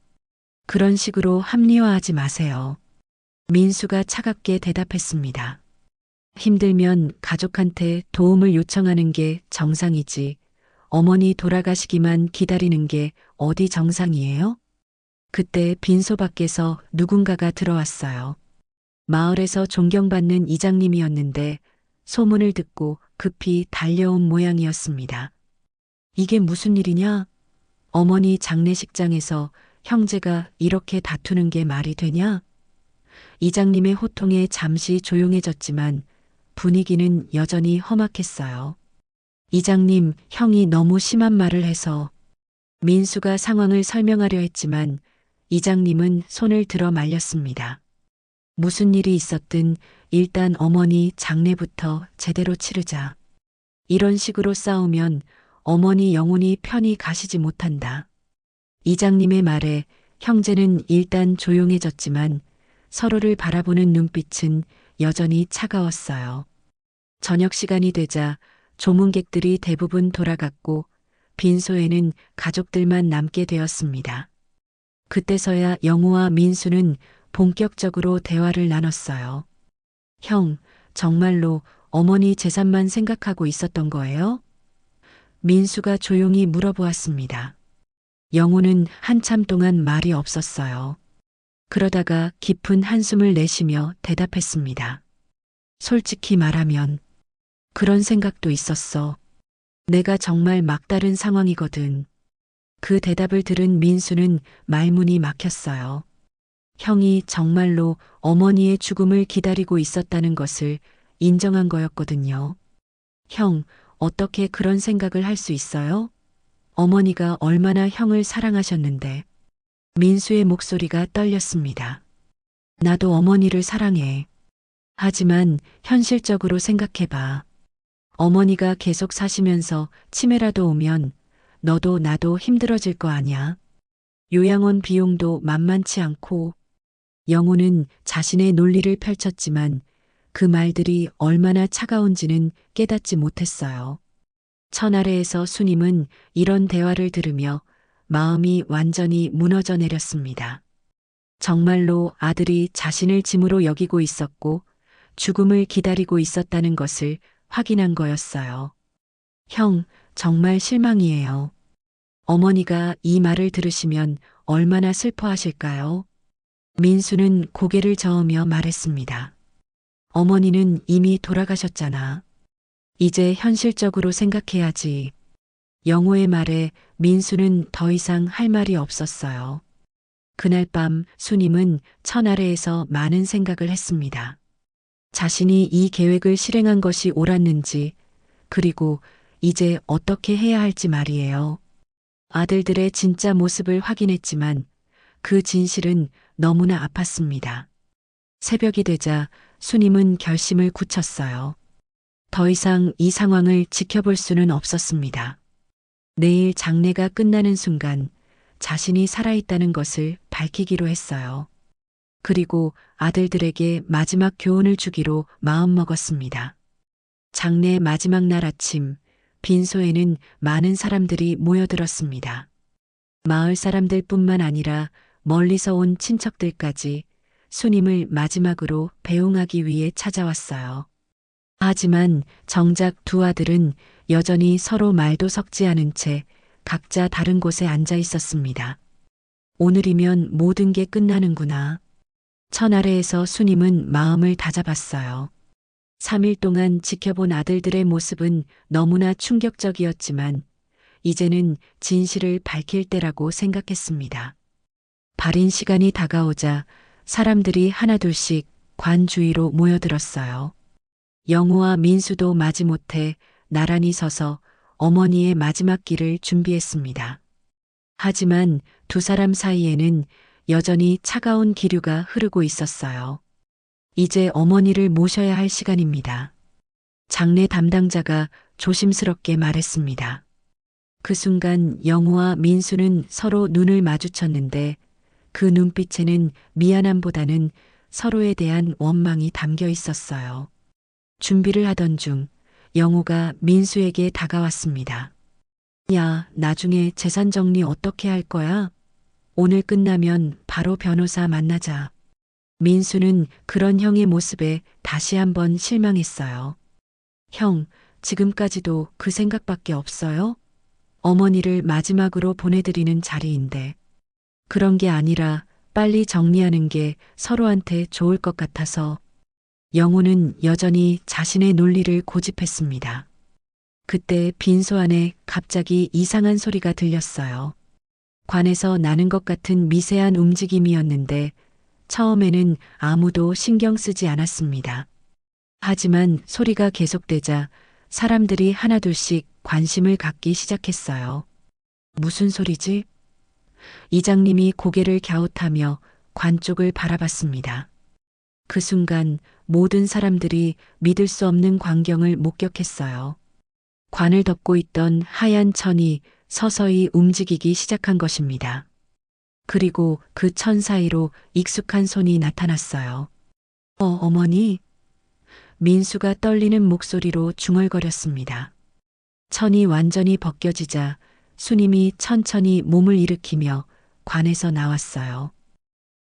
Speaker 1: 그런 식으로 합리화하지 마세요. 민수가 차갑게 대답했습니다. 힘들면 가족한테 도움을 요청하는 게 정상이지. 어머니 돌아가시기만 기다리는 게 어디 정상이에요? 그때 빈소 밖에서 누군가가 들어왔어요. 마을에서 존경받는 이장님이었는데 소문을 듣고 급히 달려온 모양이었습니다. 이게 무슨 일이냐? 어머니 장례식장에서 형제가 이렇게 다투는 게 말이 되냐? 이장님의 호통에 잠시 조용해졌지만 분위기는 여전히 험악했어요. 이장님, 형이 너무 심한 말을 해서. 민수가 상황을 설명하려 했지만 이장님은 손을 들어 말렸습니다. 무슨 일이 있었든 일단 어머니 장례부터 제대로 치르자. 이런 식으로 싸우면 어머니 영혼이 편히 가시지 못한다. 이장님의 말에 형제는 일단 조용해졌지만 서로를 바라보는 눈빛은 여전히 차가웠어요. 저녁 시간이 되자 조문객들이 대부분 돌아갔고 빈소에는 가족들만 남게 되었습니다. 그때서야 영호와 민수는 본격적으로 대화를 나눴어요. 형, 정말로 어머니 재산만 생각하고 있었던 거예요? 민수가 조용히 물어보았습니다. 영호는 한참 동안 말이 없었어요. 그러다가 깊은 한숨을 내쉬며 대답했습니다. 솔직히 말하면 그런 생각도 있었어. 내가 정말 막다른 상황이거든. 그 대답을 들은 민수는 말문이 막혔어요. 형이 정말로 어머니의 죽음을 기다리고 있었다는 것을 인정한 거였거든요. 형, 어떻게 그런 생각을 할 수 있어요? 어머니가 얼마나 형을 사랑하셨는데. 민수의 목소리가 떨렸습니다. 나도 어머니를 사랑해. 하지만 현실적으로 생각해봐. 어머니가 계속 사시면서 치매라도 오면 너도 나도 힘들어질 거 아냐. 요양원 비용도 만만치 않고. 영호는 자신의 논리를 펼쳤지만 그 말들이 얼마나 차가운지는 깨닫지 못했어요. 천아래에서 수님은 이런 대화를 들으며 마음이 완전히 무너져 내렸습니다. 정말로 아들이 자신을 짐으로 여기고 있었고 죽음을 기다리고 있었다는 것을 확인한 거였어요. 형, 정말 실망이에요. 어머니가 이 말을 들으시면 얼마나 슬퍼하실까요? 민수는 고개를 저으며 말했습니다. 어머니는 이미 돌아가셨잖아. 이제 현실적으로 생각해야지. 영호의 말에 민수는 더 이상 할 말이 없었어요. 그날 밤 수님은 천아래에서 많은 생각을 했습니다. 자신이 이 계획을 실행한 것이 옳았는지, 그리고 이제 어떻게 해야 할지 말이에요. 아들들의 진짜 모습을 확인했지만 그 진실은 너무나 아팠습니다. 새벽이 되자 수님은 결심을 굳혔어요. 더 이상 이 상황을 지켜볼 수는 없었습니다. 내일 장례가 끝나는 순간 자신이 살아있다는 것을 밝히기로 했어요. 그리고 아들들에게 마지막 교훈을 주기로 마음먹었습니다. 장례 마지막 날 아침, 빈소에는 많은 사람들이 모여들었습니다. 마을 사람들뿐만 아니라 멀리서 온 친척들까지 수님을 마지막으로 배웅하기 위해 찾아왔어요. 하지만 정작 두 아들은 여전히 서로 말도 섞지 않은 채 각자 다른 곳에 앉아 있었습니다. 오늘이면 모든 게 끝나는구나. 천 아래에서 수님은 마음을 다잡았어요. 3일 동안 지켜본 아들들의 모습은 너무나 충격적이었지만 이제는 진실을 밝힐 때라고 생각했습니다. 발인 시간이 다가오자 사람들이 하나둘씩 관 주위로 모여들었어요. 영호와 민수도 마지못해 나란히 서서 어머니의 마지막 길을 준비했습니다. 하지만 두 사람 사이에는 여전히 차가운 기류가 흐르고 있었어요. 이제 어머니를 모셔야 할 시간입니다. 장례 담당자가 조심스럽게 말했습니다. 그 순간 영호와 민수는 서로 눈을 마주쳤는데 그 눈빛에는 미안함보다는 서로에 대한 원망이 담겨 있었어요. 준비를 하던 중 영호가 민수에게 다가왔습니다. 야, 나중에 재산 정리 어떻게 할 거야? 오늘 끝나면 바로 변호사 만나자. 민수는 그런 형의 모습에 다시 한번 실망했어요. 형, 지금까지도 그 생각밖에 없어요? 어머니를 마지막으로 보내드리는 자리인데. 그런 게 아니라 빨리 정리하는 게 서로한테 좋을 것 같아서. 영호는 여전히 자신의 논리를 고집했습니다. 그때 빈소 안에 갑자기 이상한 소리가 들렸어요. 관에서 나는 것 같은 미세한 움직임이었는데 처음에는 아무도 신경 쓰지 않았습니다. 하지만 소리가 계속되자 사람들이 하나둘씩 관심을 갖기 시작했어요. 무슨 소리지? 이장님이 고개를 갸웃하며 관 쪽을 바라봤습니다. 그 순간 모든 사람들이 믿을 수 없는 광경을 목격했어요. 관을 덮고 있던 하얀 천이 서서히 움직이기 시작한 것입니다. 그리고 그 천 사이로 익숙한 손이 나타났어요. 어머니. 민수가 떨리는 목소리로 중얼거렸습니다. 천이 완전히 벗겨지자 수님이 천천히 몸을 일으키며 관에서 나왔어요.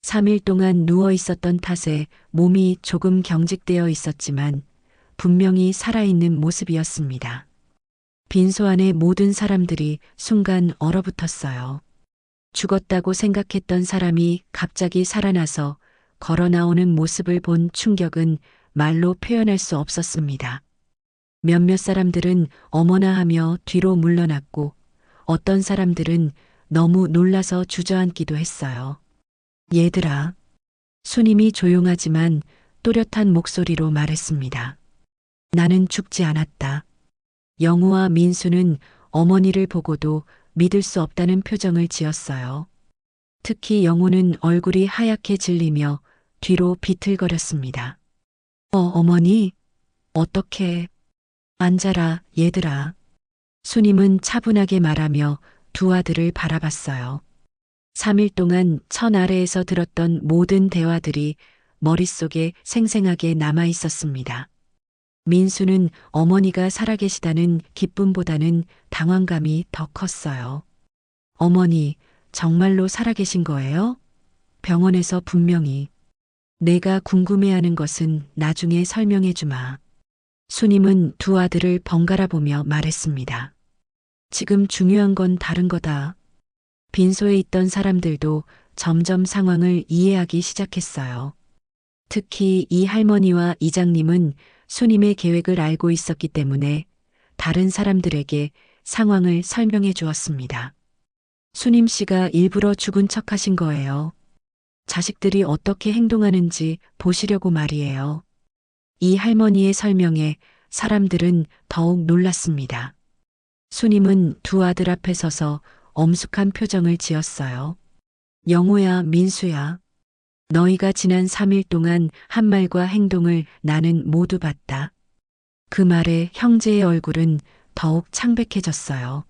Speaker 1: 3일 동안 누워 있었던 탓에 몸이 조금 경직되어 있었지만 분명히 살아있는 모습이었습니다. 빈소 안의 모든 사람들이 순간 얼어붙었어요. 죽었다고 생각했던 사람이 갑자기 살아나서 걸어 나오는 모습을 본 충격은 말로 표현할 수 없었습니다. 몇몇 사람들은 어머나 하며 뒤로 물러났고 어떤 사람들은 너무 놀라서 주저앉기도 했어요. 얘들아. 수님이 조용하지만 또렷한 목소리로 말했습니다. 나는 죽지 않았다. 영호와 민수는 어머니를 보고도 믿을 수 없다는 표정을 지었어요. 특히 영호는 얼굴이 하얗게 질리며 뒤로 비틀거렸습니다. 어머니, 어떻게? 앉아라, 얘들아. 수님은 차분하게 말하며 두 아들을 바라봤어요. 3일 동안 천 아래에서 들었던 모든 대화들이 머릿속에 생생하게 남아 있었습니다. 민수는 어머니가 살아계시다는 기쁨보다는 당황감이 더 컸어요. 어머니, 정말로 살아계신 거예요? 병원에서 분명히. 내가 궁금해하는 것은 나중에 설명해 주마. 수님은 두 아들을 번갈아 보며 말했습니다. 지금 중요한 건 다른 거다. 빈소에 있던 사람들도 점점 상황을 이해하기 시작했어요. 특히 이 할머니와 이장님은 수님의 계획을 알고 있었기 때문에 다른 사람들에게 상황을 설명해 주었습니다. 수님 씨가 일부러 죽은 척 하신 거예요. 자식들이 어떻게 행동하는지 보시려고 말이에요. 이 할머니의 설명에 사람들은 더욱 놀랐습니다. 수님은 두 아들 앞에 서서 엄숙한 표정을 지었어요. 영호야, 민수야. 너희가 지난 3일 동안 한 말과 행동을 나는 모두 봤다. 그 말에 형제의 얼굴은 더욱 창백해졌어요.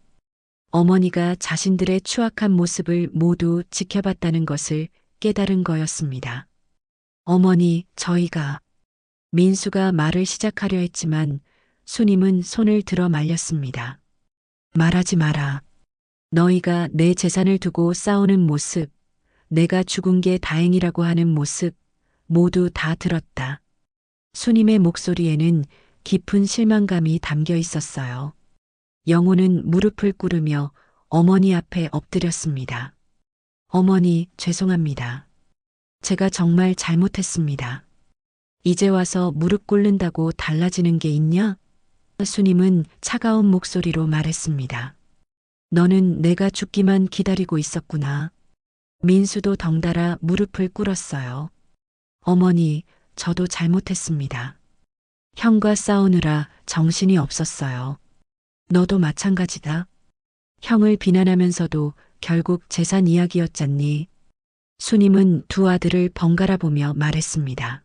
Speaker 1: 어머니가 자신들의 추악한 모습을 모두 지켜봤다는 것을 깨달은 거였습니다. 어머니, 저희가 민수가 말을 시작하려 했지만 수님은 손을 들어 말렸습니다. 말하지 마라. 너희가 내 재산을 두고 싸우는 모습, 내가 죽은 게 다행이라고 하는 모습 모두 다 들었다. 수님의 목소리에는 깊은 실망감이 담겨 있었어요. 영호는 무릎을 꿇으며 어머니 앞에 엎드렸습니다. 어머니, 죄송합니다. 제가 정말 잘못했습니다. 이제 와서 무릎 꿇는다고 달라지는 게 있냐? 수님은 차가운 목소리로 말했습니다. 너는 내가 죽기만 기다리고 있었구나. 민수도 덩달아 무릎을 꿇었어요. 어머니, 저도 잘못했습니다. 형과 싸우느라 정신이 없었어요. 너도 마찬가지다. 형을 비난하면서도 결국 재산 이야기였잖니. 수님은 두 아들을 번갈아 보며 말했습니다.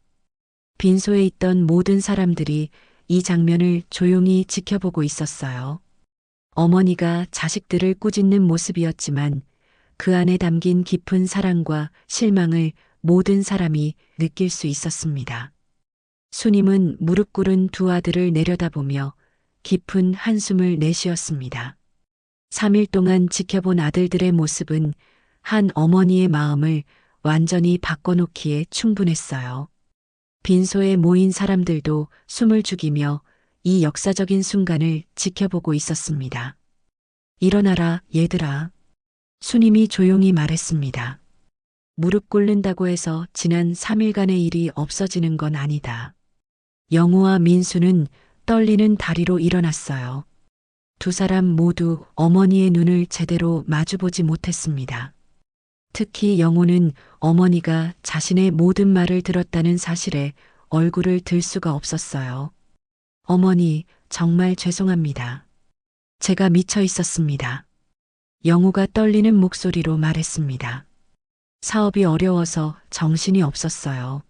Speaker 1: 빈소에 있던 모든 사람들이 이 장면을 조용히 지켜보고 있었어요. 어머니가 자식들을 꾸짖는 모습이었지만 그 안에 담긴 깊은 사랑과 실망을 모든 사람이 느낄 수 있었습니다. 수님은 무릎 꿇은 두 아들을 내려다보며 깊은 한숨을 내쉬었습니다. 3일 동안 지켜본 아들들의 모습은 한 어머니의 마음을 완전히 바꿔놓기에 충분했어요. 빈소에 모인 사람들도 숨을 죽이며 이 역사적인 순간을 지켜보고 있었습니다. 일어나라, 얘들아. 수님이 조용히 말했습니다. 무릎 꿇는다고 해서 지난 3일간의 일이 없어지는 건 아니다. 영호와 민수는 떨리는 다리로 일어났어요. 두 사람 모두 어머니의 눈을 제대로 마주보지 못했습니다. 특히 영호는 어머니가 자신의 모든 말을 들었다는 사실에 얼굴을 들 수가 없었어요. 어머니, 정말 죄송합니다. 제가 미쳐 있었습니다. 영호가 떨리는 목소리로 말했습니다. 사업이 어려워서 정신이 없었어요.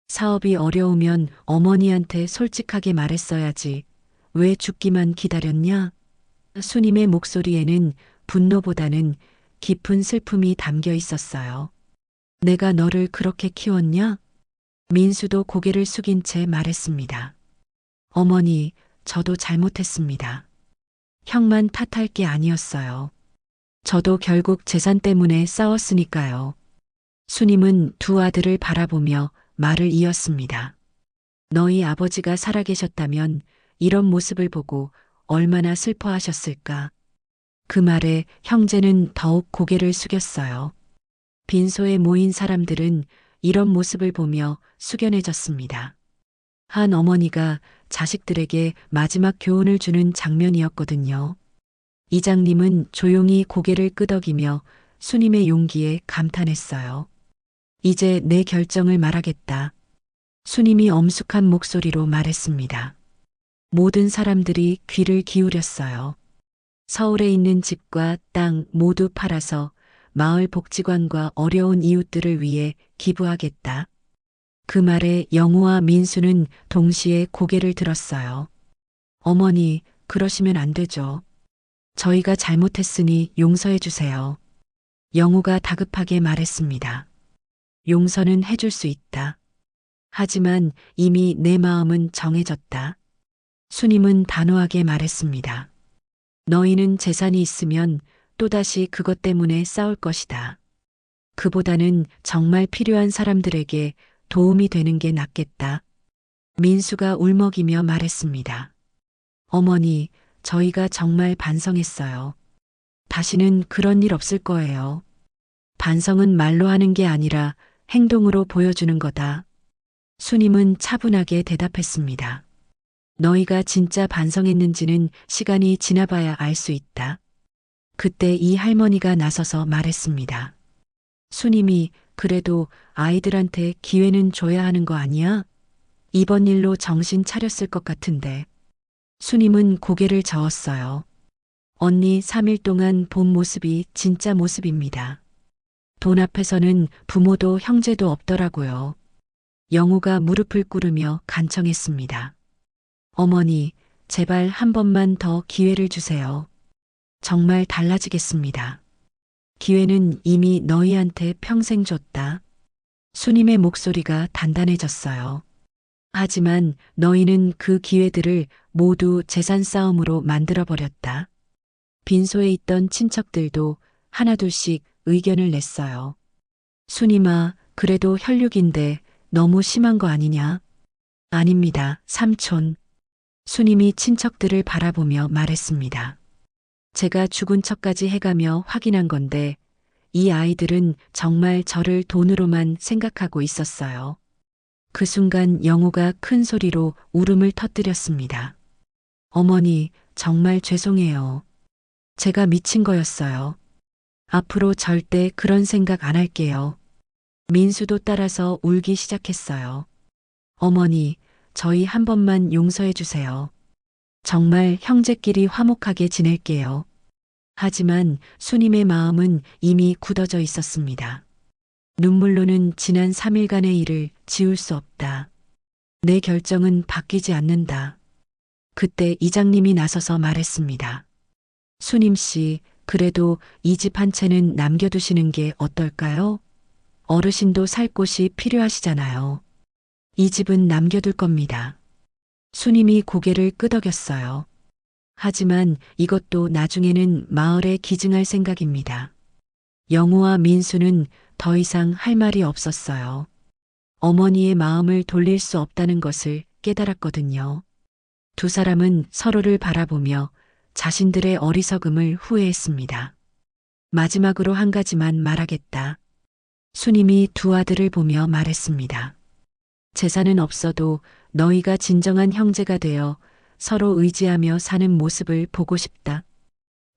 Speaker 1: 사업이 어려우면 어머니한테 솔직하게 말했어야지. 왜 죽기만 기다렸냐? 수님의 목소리에는 분노보다는 깊은 슬픔이 담겨 있었어요. 내가 너를 그렇게 키웠냐? 민수도 고개를 숙인 채 말했습니다. 어머니, 저도 잘못했습니다. 형만 탓할 게 아니었어요. 저도 결국 재산 때문에 싸웠으니까요. 수님은 두 아들을 바라보며 말을 이었습니다. 너희 아버지가 살아계셨다면 이런 모습을 보고 얼마나 슬퍼하셨을까. 그 말에 형제는 더욱 고개를 숙였어요. 빈소에 모인 사람들은 이런 모습을 보며 숙연해졌습니다. 한 어머니가 자식들에게 마지막 교훈을 주는 장면이었거든요. 이장님은 조용히 고개를 끄덕이며 수님의 용기에 감탄했어요. 이제 내 결정을 말하겠다. 수님이 엄숙한 목소리로 말했습니다. 모든 사람들이 귀를 기울였어요. 서울에 있는 집과 땅 모두 팔아서 마을 복지관과 어려운 이웃들을 위해 기부하겠다. 그 말에 영호와 민수는 동시에 고개를 들었어요. 어머니, 그러시면 안 되죠. 저희가 잘못했으니 용서해 주세요. 영호가 다급하게 말했습니다. 용서는 해줄 수 있다. 하지만 이미 내 마음은 정해졌다. 수님은 단호하게 말했습니다. 너희는 재산이 있으면 또다시 그것 때문에 싸울 것이다. 그보다는 정말 필요한 사람들에게 도움이 되는 게 낫겠다. 민수가 울먹이며 말했습니다. 어머니, 저희가 정말 반성했어요. 다시는 그런 일 없을 거예요. 반성은 말로 하는 게 아니라 행동으로 보여주는 거다. 수님은 차분하게 대답했습니다. 너희가 진짜 반성했는지는 시간이 지나봐야 알 수 있다. 그때 이 할머니가 나서서 말했습니다. 수님이 그래도 아이들한테 기회는 줘야 하는 거 아니야? 이번 일로 정신 차렸을 것 같은데. 수님은 고개를 저었어요. 언니 3일 동안 본 모습이 진짜 모습입니다. 돈 앞에서는 부모도 형제도 없더라고요. 영우가 무릎을 꿇으며 간청했습니다. 어머니, 제발 한 번만 더 기회를 주세요. 정말 달라지겠습니다. 기회는 이미 너희한테 평생 줬다. 수님의 목소리가 단단해졌어요. 하지만 너희는 그 기회들을 모두 재산 싸움으로 만들어버렸다. 빈소에 있던 친척들도 하나둘씩 의견을 냈어요. 수님아, 그래도 혈육인데 너무 심한 거 아니냐? 아닙니다, 삼촌. 수님이 친척들을 바라보며 말했습니다. 제가 죽은 척까지 해가며 확인한 건데 이 아이들은 정말 저를 돈으로만 생각하고 있었어요. 그 순간 영우가 큰 소리로 울음을 터뜨렸습니다. 어머니, 정말 죄송해요. 제가 미친 거였어요. 앞으로 절대 그런 생각 안 할게요. 민수도 따라서 울기 시작했어요. 어머니, 저희 한 번만 용서해 주세요. 정말 형제끼리 화목하게 지낼게요. 하지만 수님의 마음은 이미 굳어져 있었습니다. 눈물로는 지난 3일간의 일을 지울 수 없다. 내 결정은 바뀌지 않는다. 그때 이장님이 나서서 말했습니다. 수님 씨, 그래도 이 집 한 채는 남겨두시는 게 어떨까요? 어르신도 살 곳이 필요하시잖아요. 이 집은 남겨둘 겁니다. 수님이 고개를 끄덕였어요. 하지만 이것도 나중에는 마을에 기증할 생각입니다. 영우와 민수는 더 이상 할 말이 없었어요. 어머니의 마음을 돌릴 수 없다는 것을 깨달았거든요. 두 사람은 서로를 바라보며 자신들의 어리석음을 후회했습니다. 마지막으로 한 가지만 말하겠다. 수님이 두 아들을 보며 말했습니다. 재산은 없어도 너희가 진정한 형제가 되어 서로 의지하며 사는 모습을 보고 싶다.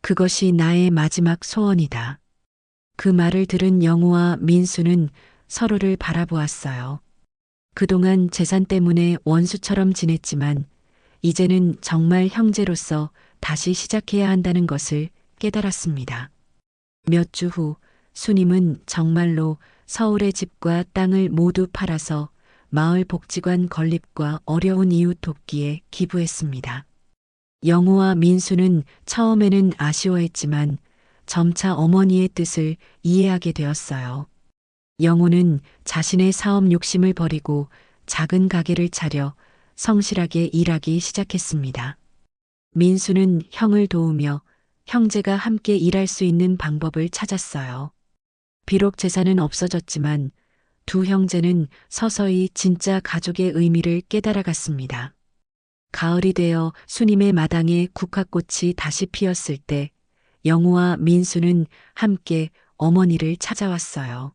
Speaker 1: 그것이 나의 마지막 소원이다. 그 말을 들은 영우와 민수는 서로를 바라보았어요. 그동안 재산 때문에 원수처럼 지냈지만 이제는 정말 형제로서 다시 시작해야 한다는 것을 깨달았습니다. 몇 주 후 수님은 정말로 서울의 집과 땅을 모두 팔아서 마을 복지관 건립과 어려운 이웃 돕기에 기부했습니다. 영우와 민수는 처음에는 아쉬워했지만 점차 어머니의 뜻을 이해하게 되었어요. 영우는 자신의 사업 욕심을 버리고 작은 가게를 차려 성실하게 일하기 시작했습니다. 민수는 형을 도우며 형제가 함께 일할 수 있는 방법을 찾았어요. 비록 재산은 없어졌지만 두 형제는 서서히 진짜 가족의 의미를 깨달아갔습니다. 가을이 되어 수님의 마당에 국화꽃이 다시 피었을 때 영우와 민수는 함께 어머니를 찾아왔어요.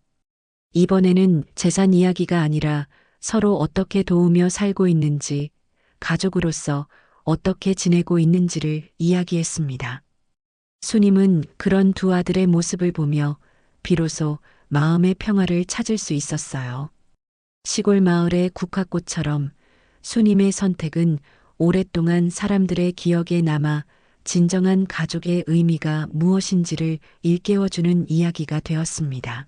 Speaker 1: 이번에는 재산 이야기가 아니라 서로 어떻게 도우며 살고 있는지, 가족으로서 어떻게 지내고 있는지를 이야기했습니다. 수님은 그런 두 아들의 모습을 보며 비로소 마음의 평화를 찾을 수 있었어요. 시골 마을의 국화꽃처럼 수님의 선택은 오랫동안 사람들의 기억에 남아 진정한 가족의 의미가 무엇인지를 일깨워주는 이야기가 되었습니다.